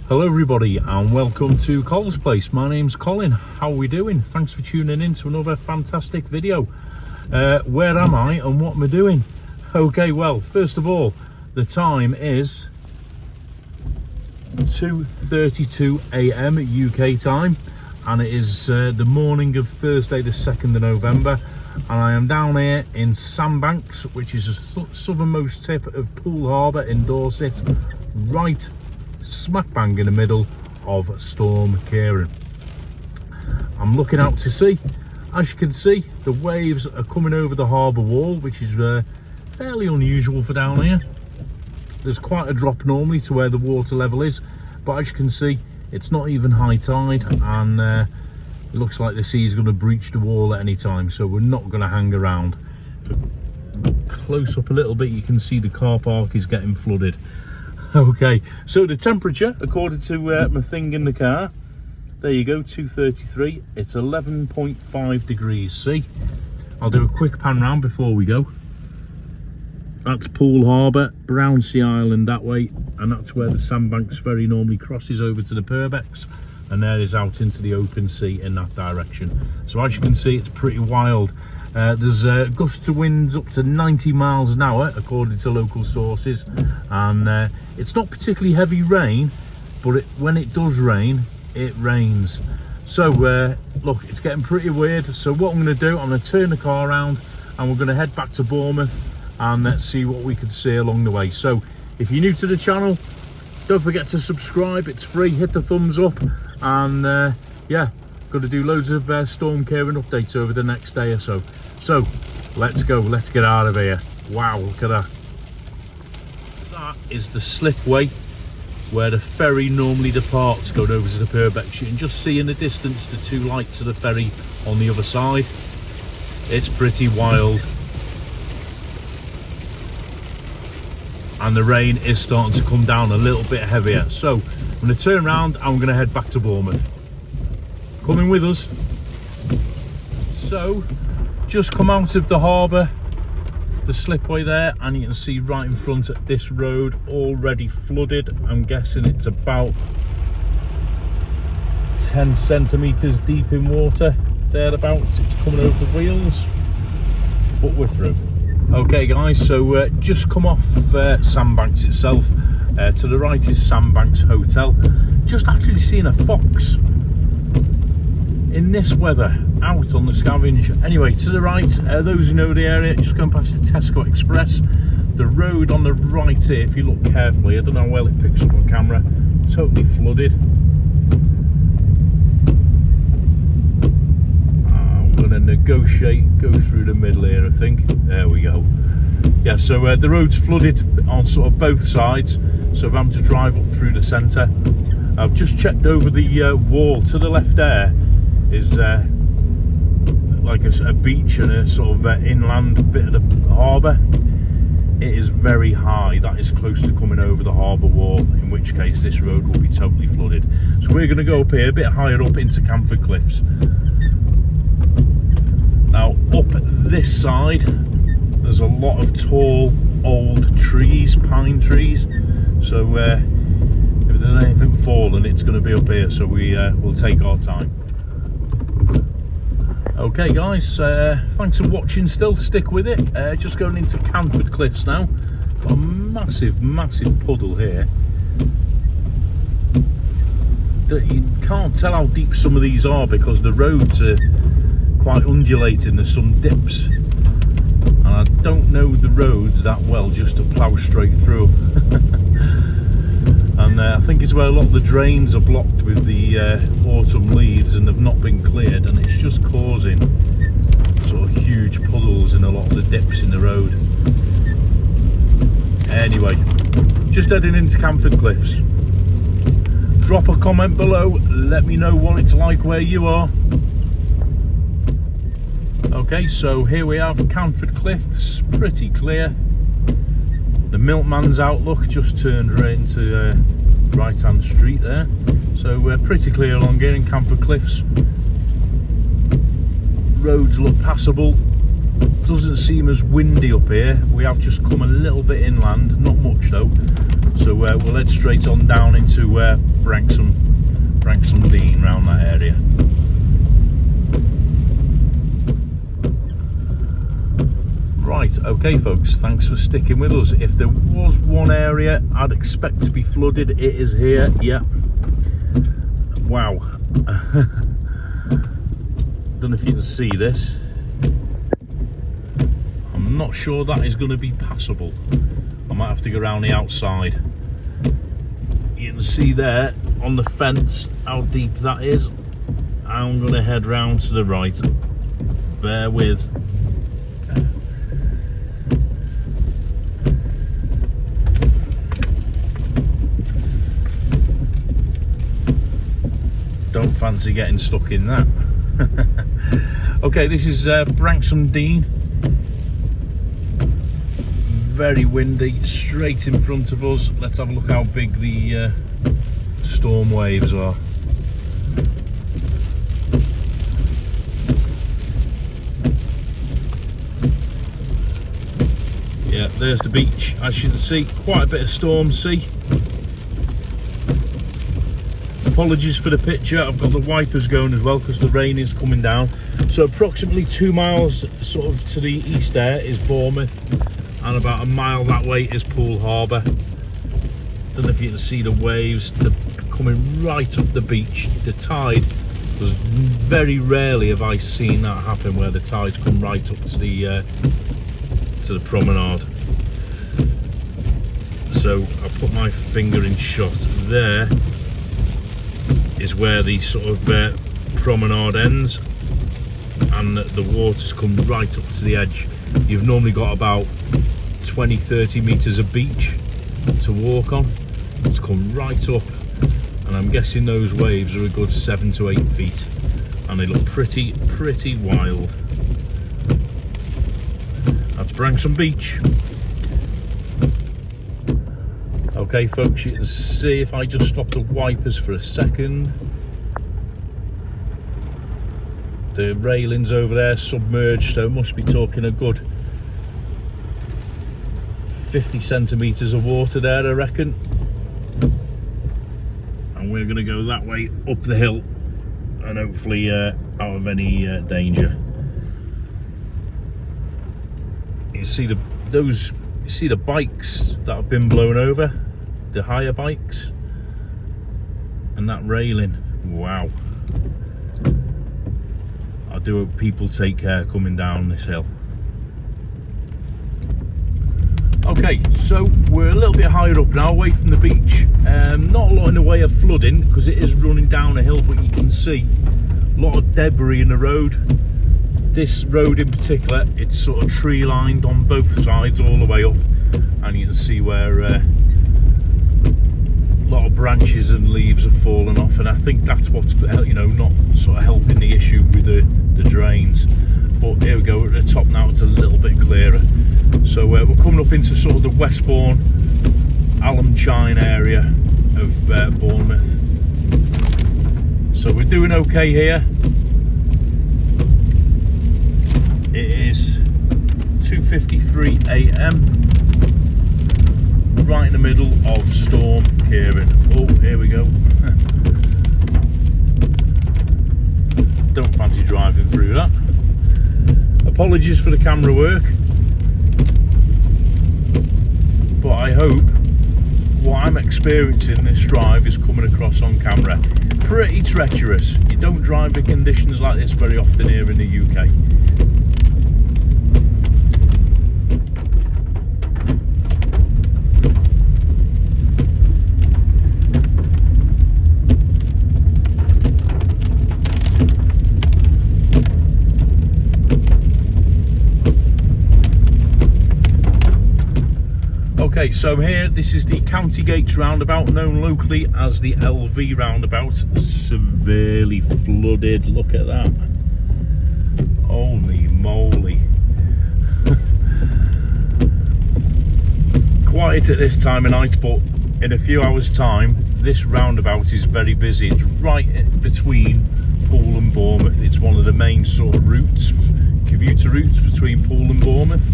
Hello everybody and welcome to Cole's Place. My name's Colin. How are we doing? Thanks for tuning in to another fantastic video. Where am I and what am I doing? Okay, well, first of all, the time is 2:32 AM UK time, and it is the morning of Thursday the 2nd of November, and I am down here in Sandbanks, which is the southernmost tip of Poole Harbour in Dorset, right smack bang in the middle of Storm Ciaran. I'm looking out to sea. As you can see, the waves are coming over the harbour wall, which is fairly unusual for down here. There's quite a drop normally to where the water level is, but as you can see, it's not even high tide, and it looks like the sea is going to breach the wall at any time, so we're not going to hang around. Close up a little bit, you can see the car park is getting flooded. Okay, so the temperature, according to my thing in the car, there you go, 2:33. It's 11.5 degrees C. I'll do a quick pan round before we go. That's Poole Harbour, Branksome Island that way, and that's where the Sandbanks ferry normally crosses over to the Purbex, and there is out into the open sea in that direction. So as you can see, it's pretty wild. There's gusts of winds up to 90 miles an hour according to local sources, and it's not particularly heavy rain, but when it does rain, it rains. So look, it's getting pretty weird. So what I'm going to do, I'm going to turn the car around and we're going to head back to Bournemouth and let's see what we can see along the way. So if you're new to the channel, don't forget to subscribe, it's free. Hit the thumbs up, and yeah, got to do loads of Storm Ciaran updates over the next day or so. So let's go, let's get out of here. Wow, look at that. That is the slipway where the ferry normally departs going over to the Purbex. You can just see in the distance the two lights of the ferry on the other side. It's pretty wild, and the rain is starting to come down a little bit heavier. So I'm going to turn around and we're going to head back to Bournemouth. Coming with us. So just come out of the harbour, the slipway there, and you can see right in front at this road already flooded. I'm guessing it's about 10 centimetres deep in water, thereabouts. It's coming over the wheels, but we're through. Okay guys, so just come off Sandbanks itself. To the right is Sandbanks Hotel. Just actually seeing a fox in this weather out on the scavenge. Anyway, to the right, those who know the area, just going past the Tesco Express. The road on the right here, if you look carefully, I don't know how well it picks up on camera, totally flooded. I'm going to negotiate, go through the middle here, I think. There we go. Yeah, so the road's flooded on sort of both sides, so I'm having to drive up through the centre. I've just checked over the wall to the left there is like a beach and a sort of inland bit of the harbour. It is very high, that is close to coming over the harbour wall, in which case this road will be totally flooded. So we're going to go up here a bit higher up into Camford Cliffs. Now up this side there's a lot of tall old trees, pine trees, so if there's anything falling, it's going to be up here, so we'll take our time. Okay guys, thanks for watching still, stick with it. Just going into Camford Cliffs now. Got a massive puddle here. You can't tell how deep some of these are because the roads are quite undulating, there's some dips, and I don't know the roads that well just to plough straight through. And I think it's where a lot of the drains are blocked with the autumn leaves and they've not been cleared, and it's just causing sort of huge puddles in a lot of the dips in the road. Anyway, just heading into Camford Cliffs. Drop a comment below, let me know what it's like where you are. Okay, so here we have Camford Cliffs, pretty clear. The Milkman's Outlook just turned right into right hand street there, so we're pretty clear along here in Camford Cliffs. Roads look passable, doesn't seem as windy up here. We have just come a little bit inland, not much though, So we'll head straight on down into Branksome Dean, round that area. Right, okay folks, thanks for sticking with us. If there was one area I'd expect to be flooded, it is here. Yeah, wow. Don't know if you can see this. I'm not sure that is going to be passable. I might have to go around the outside. You can see there on the fence how deep that is. I'm going to head round to the right. Bear with. Don't fancy getting stuck in that. Okay, this is Branksome Dean. Very windy, straight in front of us. Let's have a look how big the storm waves are. Yeah, there's the beach. As you can see, quite a bit of storm sea. Apologies for the picture, I've got the wipers going as well because the rain is coming down. So approximately 2 miles sort of to the east there is Bournemouth, and about a mile that way is Poole harbour. Don't know if you can see the waves, they're coming right up the beach. The tide, there's very rarely have I seen that happen where the tides come right up to the promenade. So I'll put my finger in shot. There is where the sort of promenade ends, and the water's come right up to the edge. You've normally got about 20-30 meters of beach to walk on. It's come right up, and I'm guessing those waves are a good 7 to 8 feet, and they look pretty wild. That's Branksome Beach. Okay folks, you can see if I just stop the wipers for a second, the railings over there submerged, so it must be talking a good 50 centimeters of water there, I reckon. And we're going to go that way up the hill and hopefully out of any danger. You see the bikes that have been blown over, the higher bikes, and that railing. Wow. I do hope people take care coming down this hill. Okay, so we're a little bit higher up now, away from the beach. Not a lot in the way of flooding because it is running down a hill, but you can see a lot of debris in the road. This road in particular, it's sort of tree lined on both sides all the way up, and you can see where a lot of branches and leaves have fallen off, and I think that's what's, you know, not sort of helping the issue with the drains. But here we go, we're at the top now, it's a little bit clearer. So we're coming up into sort of the Westbourne, Alumchine area of Bournemouth. So we're doing okay here. It is 2:53 AM, right in the middle of Storm Ciaran. Oh, here we go. Don't fancy driving through that. Apologies for the camera work, but I hope what I'm experiencing this drive is coming across on camera. Pretty treacherous. You don't drive in conditions like this very often here in the UK. Okay, so I'm here, this is the County Gates roundabout, known locally as the LV roundabout. Severely flooded, look at that. Holy moly. Quiet at this time of night, but in a few hours time, this roundabout is very busy. It's right between Poole and Bournemouth. It's one of the main sort of routes, commuter routes between Poole and Bournemouth.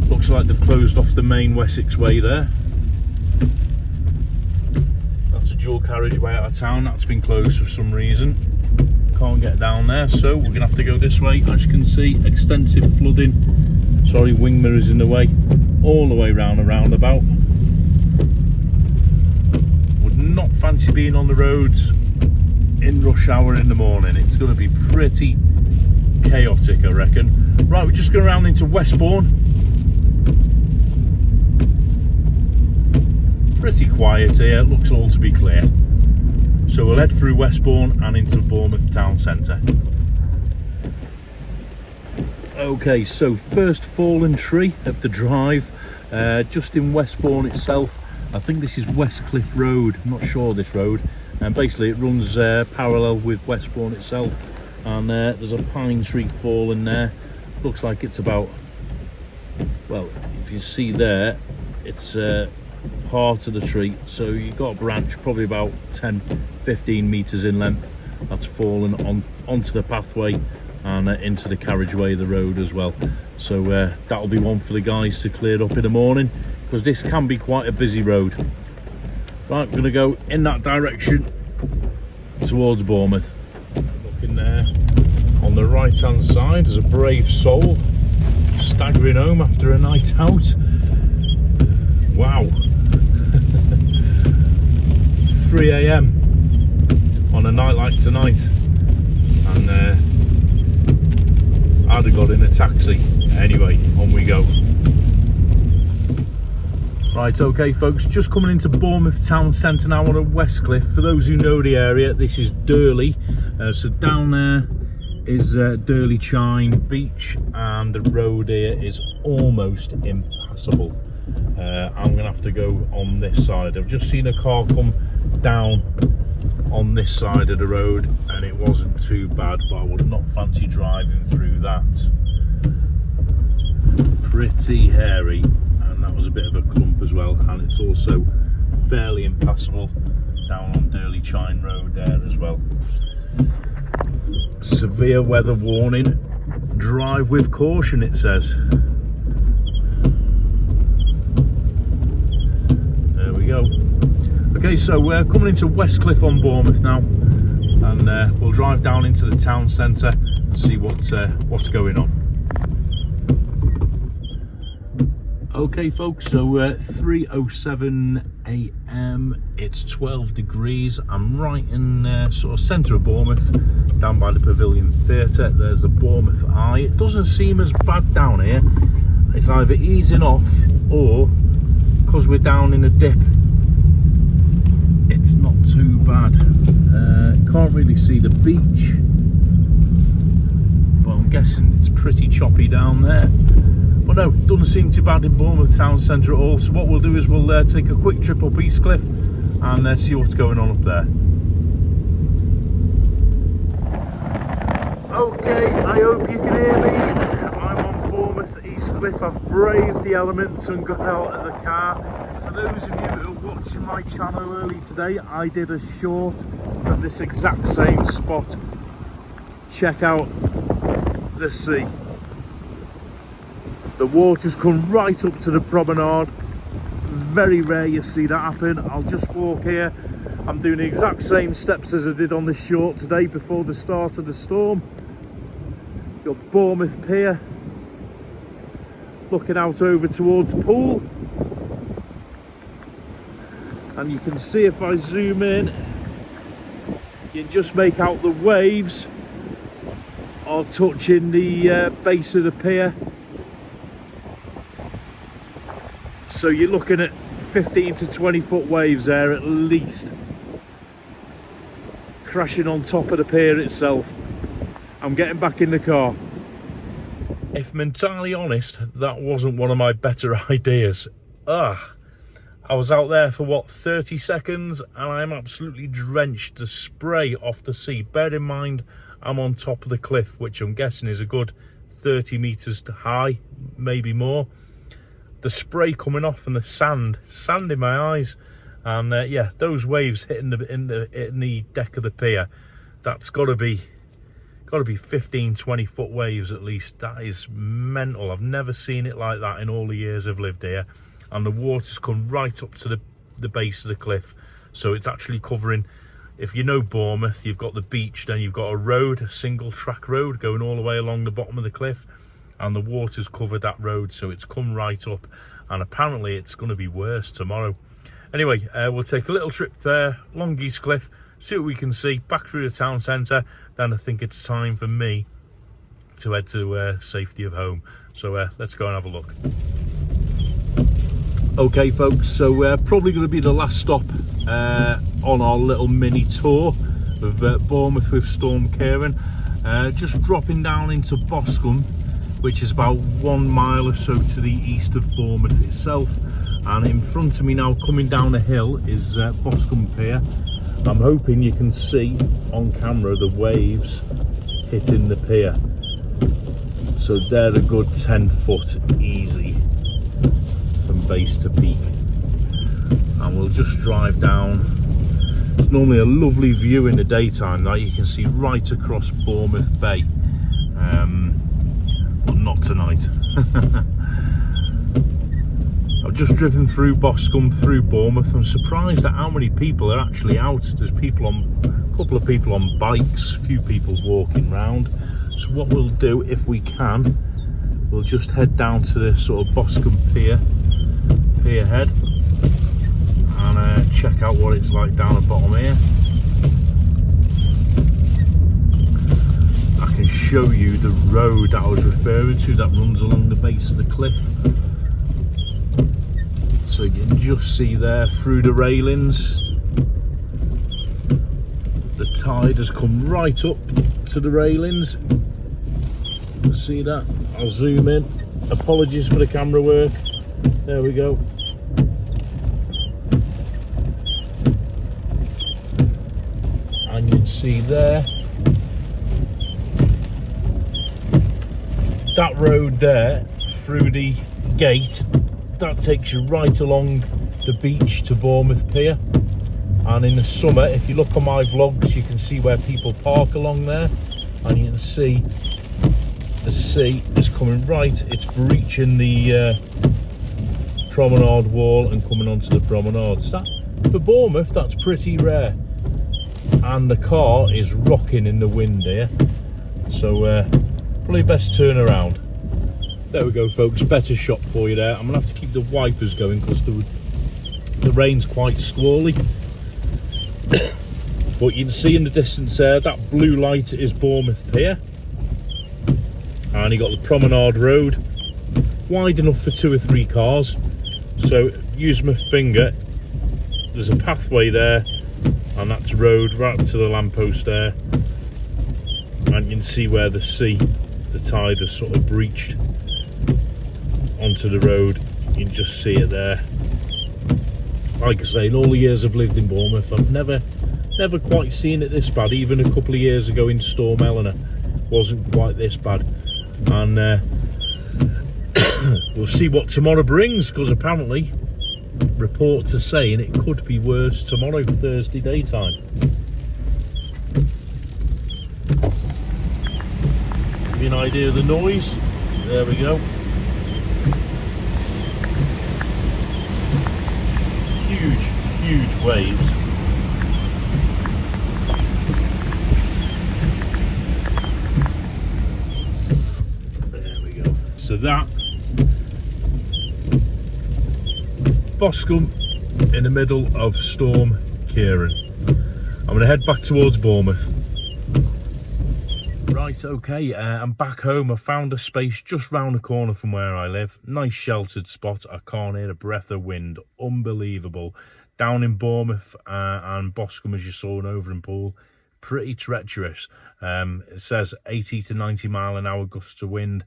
Looks like they've closed off the main Wessex way there. That's a dual carriageway out of town. That's been closed for some reason. Can't get down there, so we're gonna have to go this way. As you can see, extensive flooding. Sorry, wing mirrors in the way. All the way round a roundabout. Would not fancy being on the roads in rush hour in the morning. It's going to be pretty chaotic, I reckon. Right, we're just going around into Westbourne. Pretty quiet here, looks all to be clear. So we'll head through Westbourne and into Bournemouth town centre. Okay, so first fallen tree of the drive, just in Westbourne itself. I think this is Westcliff Road, I'm not sure this road. And basically it runs parallel with Westbourne itself. And there's a pine tree fallen there. Looks like it's about, well, if you see there, it's part of the tree. So you've got a branch probably about 10-15 metres in length that's fallen onto the pathway and into the carriageway of the road as well. So that'll be one for the guys to clear up in the morning, because this can be quite a busy road. Right, we're going to go in that direction towards Bournemouth. Looking there on the right hand side, there's a brave soul staggering home after a night out. Wow. 3 AM on a night like tonight, and I'd have got in a taxi. Anyway, on we go. Right, okay folks, just coming into Bournemouth town centre now on a Westcliff. For those who know the area, this is Durley. So down there is Durley Chine Beach, and the road here is almost impassable. I'm going to have to go on this side. I've just seen a car come down on this side of the road and it wasn't too bad, but I would not fancy driving through that. Pretty hairy. That was a bit of a clump as well, and it's also fairly impassable down on Durley Chine Road there as well. Severe weather warning, drive with caution, it says. There we go. Okay, so we're coming into Westcliff on Bournemouth now, and we'll drive down into the town centre and see what's going on. Okay folks, so 3:07 AM, it's 12 degrees. I'm right in sort of centre of Bournemouth, down by the Pavilion Theatre. There's the Bournemouth Eye. It doesn't seem as bad down here. It's either easing off, or because we're down in a dip, it's not too bad. Can't really see the beach, but I'm guessing it's pretty choppy down there. But no, doesn't seem too bad in Bournemouth town centre at all. So what we'll do is we'll take a quick trip up Eastcliff and see what's going on up there. Okay, I hope you can hear me. I'm on Bournemouth Eastcliff. I've braved the elements and got out of the car. For those of you who are watching my channel early today, I did a short from this exact same spot. Check out the sea. The water's come right up to the promenade. Very rare you see that happen. I'll just walk here. I'm doing the exact same steps as I did on the short today before the start of the storm. Got Bournemouth Pier. Looking out over towards Poole. And you can see if I zoom in, you can just make out the waves are touching the base of the pier. So you're looking at 15 to 20 foot waves there at least, crashing on top of the pier itself. I'm getting back in the car. If I'm entirely honest, that wasn't one of my better ideas. I was out there for what, 30 seconds, and I'm absolutely drenched. The spray off the sea. Bear in mind, I'm on top of the cliff, which I'm guessing is a good 30 metres high, maybe more. The spray coming off and the sand in my eyes, and yeah, those waves hitting the deck of the pier, that's got to be 15-20 foot waves at least. That is mental. I've never seen it like that in all the years I've lived here. And the water's come right up to the base of the cliff. So it's actually covering, if you know Bournemouth, you've got the beach, then you've got a road, a single track road going all the way along the bottom of the cliff, and the water's covered that road, so it's come right up, and apparently it's going to be worse tomorrow. Anyway, we'll take a little trip there, Long East Cliff, see what we can see, back through the town centre, then I think it's time for me to head to safety of home. So let's go and have a look. Okay folks, so probably going to be the last stop on our little mini tour of Bournemouth with Storm Ciaran. Just dropping down into Boscombe, which is about 1 mile or so to the east of Bournemouth itself, and in front of me now, coming down a hill, is Boscombe Pier. I'm hoping you can see on camera the waves hitting the pier, so they're a good 10 foot easy from base to peak, and we'll just drive down. It's normally a lovely view in the daytime that you can see right across Bournemouth Bay, but not tonight. I've just driven through Boscombe, through Bournemouth. I'm surprised at how many people are actually out. There's people on, a couple of people on bikes, a few people walking round. So what we'll do, if we can, we'll just head down to this sort of Boscombe pier head, and check out what it's like down the bottom here. I can show you the road that I was referring to that runs along the base of the cliff. So you can just see there through the railings, the tide has come right up to the railings. See that? I'll zoom in. Apologies for the camera work. There we go. And you can see there, that road there through the gate, that takes you right along the beach to Bournemouth Pier. And in the summer, if you look on my vlogs, you can see where people park along there, and you can see the sea is coming right, it's breaching the promenade wall and coming onto the promenades. That, for Bournemouth, that's pretty rare, and the car is rocking in the wind here, so probably best turn around. There we go folks, better shot for you there. I'm gonna have to keep the wipers going because the rain's quite squally. But you can see in the distance there, that blue light is Bournemouth Pier, and you got the promenade road, wide enough for 2 or 3 cars. So use my finger, there's a pathway there, and that's road right to the lamppost there, and you can see where the sea, the tide has sort of breached onto the road. You can just see it there. Like I say, in all the years I've lived in Bournemouth, I've never quite seen it this bad. Even a couple of years ago in Storm Eleanor wasn't quite this bad, and we'll see what tomorrow brings, because apparently reports are saying it could be worse tomorrow, Thursday daytime. Give you an idea of the noise. There we go. Huge waves. There we go. So that Boscombe in the middle of Storm Ciaran. I'm going to head back towards Bournemouth. Right, okay, I'm back home. I found a space just round the corner from where I live. Nice sheltered spot. I can't hear a breath of wind. Unbelievable. Down in Bournemouth and Boscombe, as you saw, and over in Poole, pretty treacherous. It says 80 to 90 mile an hour gusts of wind,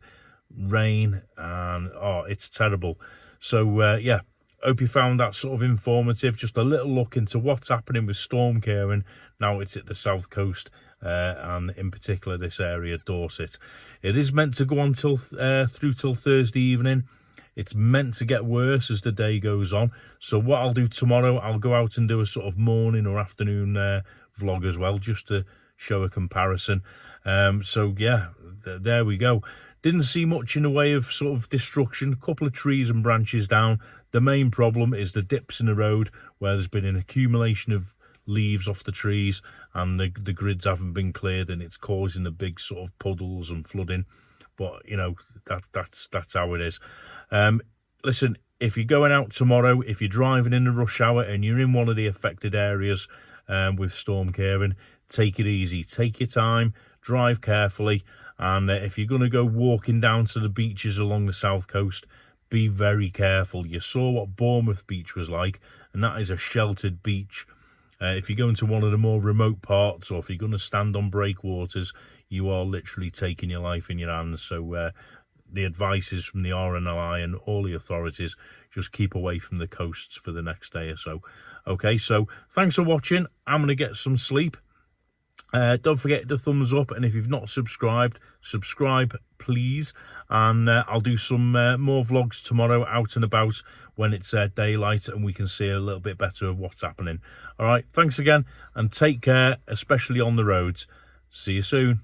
rain, and oh, it's terrible. So yeah, hope you found that sort of informative. Just a little look into what's happening with Storm Ciaran. Now it's at the south coast, and in particular this area, Dorset. It is meant to go on till through till Thursday evening. It's meant to get worse as the day goes on. So what I'll do tomorrow, I'll go out and do a sort of morning or afternoon vlog as well, just to show a comparison. So yeah, there we go. Didn't see much in the way of sort of destruction. A couple of trees and branches down. The main problem is the dips in the road where there's been an accumulation of leaves off the trees and the grids haven't been cleared, and it's causing the big sort of puddles and flooding. But you know, that's how it is. Listen, if you're going out tomorrow, if you're driving in the rush hour and you're in one of the affected areas with Storm Ciaran, take it easy, take your time, drive carefully. And if you're going to go walking down to the beaches along the south coast, be very careful. You saw what Bournemouth beach was like, and that is a sheltered beach. If you go into one of the more remote parts, or if you're going to stand on breakwaters, you are literally taking your life in your hands. So the advice is from the RNLI and all the authorities, just keep away from the coasts for the next day or so. Okay, so thanks for watching. I'm going to get some sleep. Don't forget the thumbs up, and if you've not subscribed, subscribe please. And I'll do some more vlogs tomorrow out and about when it's daylight and we can see a little bit better of what's happening. All right, thanks again and take care, especially on the roads. See you soon.